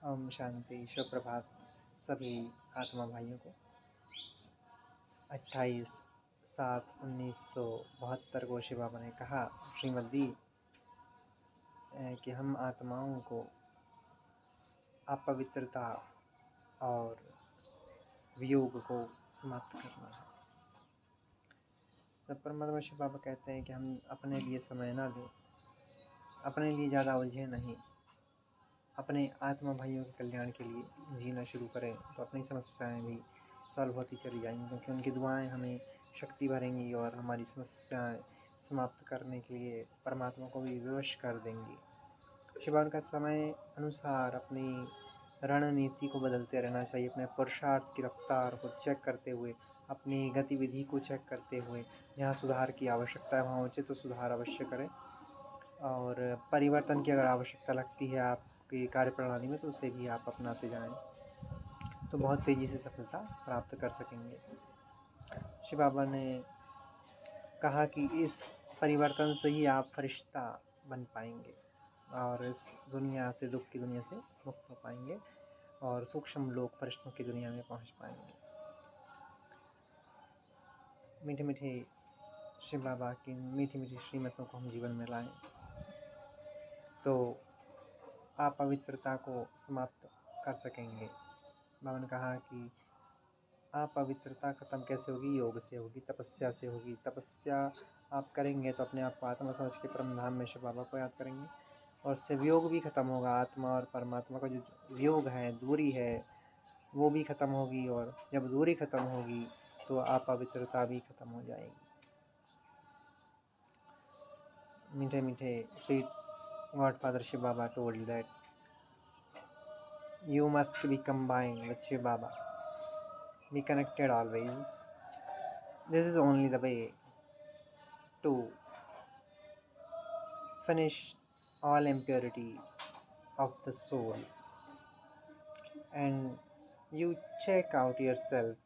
ओम शांति। सुप्रभात सभी आत्मा भाइयों को। 28/7/1972 को शिव बाबा ने कहा श्रीमद्दी कि हम आत्माओं को अपवित्रता और वियोग को समाप्त करना है। तब परमात्मा शिव बाबा कहते हैं कि हम अपने लिए समय ना दें, अपने लिए ज़्यादा उलझे नहीं, अपने आत्मा भाइयों के कल्याण के लिए जीना शुरू करें तो अपनी समस्याएं भी सॉल्व होती चली जाएंगी, क्योंकि उनकी दुआएं हमें शक्ति भरेंगी और हमारी समस्याएं समाप्त करने के लिए परमात्मा को भी विवश कर देंगी। शिवान का समय अनुसार अपनी रणनीति को बदलते रहना चाहिए, अपने पुरुषार्थ की रफ्तार को चेक करते हुए, अपनी गतिविधि को चेक करते हुए जहाँ सुधार की आवश्यकता है वहाँ उचित तो सुधार अवश्य करें, और परिवर्तन की अगर आवश्यकता लगती है आपकी कार्यप्रणाली में तो उसे भी आप अपनाते जाएं तो बहुत तेज़ी से सफलता प्राप्त कर सकेंगे। शिव बाबा ने कहा कि इस परिवर्तन से ही आप फरिश्ता बन पाएंगे और इस दुनिया से, दुख की दुनिया से मुक्त हो पाएंगे और सूक्ष्म लोक फरिश्तों की दुनिया में पहुंच पाएंगे। मीठे मीठे शिव बाबा की मीठी मीठी श्रीमतों को हम जीवन में लाएं तो आप पवित्रता को समाप्त कर सकेंगे। बाबा ने कहा कि आप पवित्रता खत्म कैसे होगी? योग से होगी, तपस्या से होगी। तपस्या आप करेंगे तो अपने आप को आत्मा समझ के परम धाम में शिव बाबा को याद करेंगे और उससे वियोग भी खत्म होगा। आत्मा और परमात्मा का जो वियोग है, दूरी है, वो भी खत्म होगी और जब दूरी खत्म होगी तो आप पवित्रता भी खत्म हो जाएगी। मीठे मीठे sweet godfather Shiv Baba told that you must be combined with Shiv Baba. Be connected always. This is only the way to finish all impurity of the soul. And you check out yourself.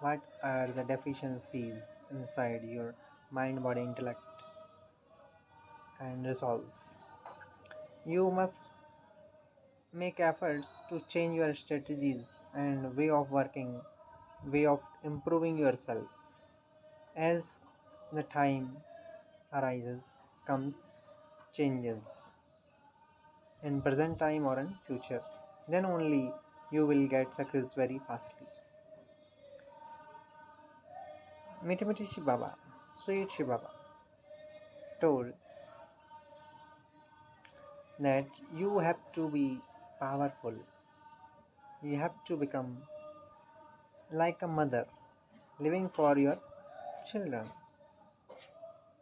What are the deficiencies inside your mind, body, intellect, and resolves? You must make efforts to change your strategies and way of working, way of improving yourself. As the time arises, comes, changes in present time or in future, then only you will get success very fastly. Meethi Meethi Shiv Baba, sweet Shiv Baba, told that you have to be powerful. You have to become like a mother living for your children.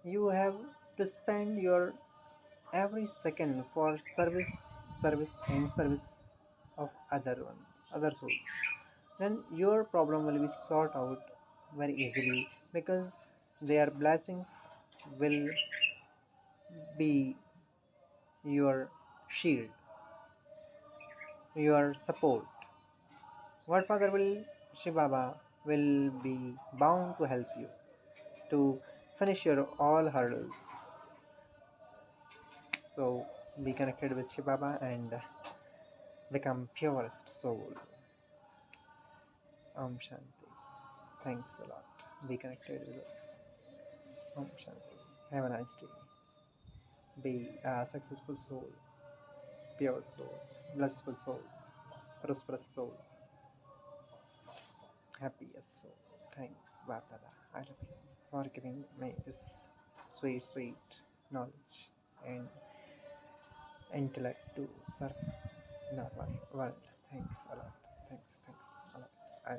You have to spend your every second for service and service of other souls. Then your problem will be sorted out very easily, because their blessings will be your shield, your support. Godfather Shiv Baba will be bound to help you to finish your all hurdles. So be connected with Shiv Baba and become purest soul. Om Shanti. Thanks a lot. Be connected with us. Om Shanti. Have a nice day. Be a successful soul, pure soul, blissful soul, prosperous soul, happiest soul. Thanks, Bapdada. I love you for giving me this sweet, sweet knowledge and intellect to serve the world. Thanks a lot. Thanks a lot. I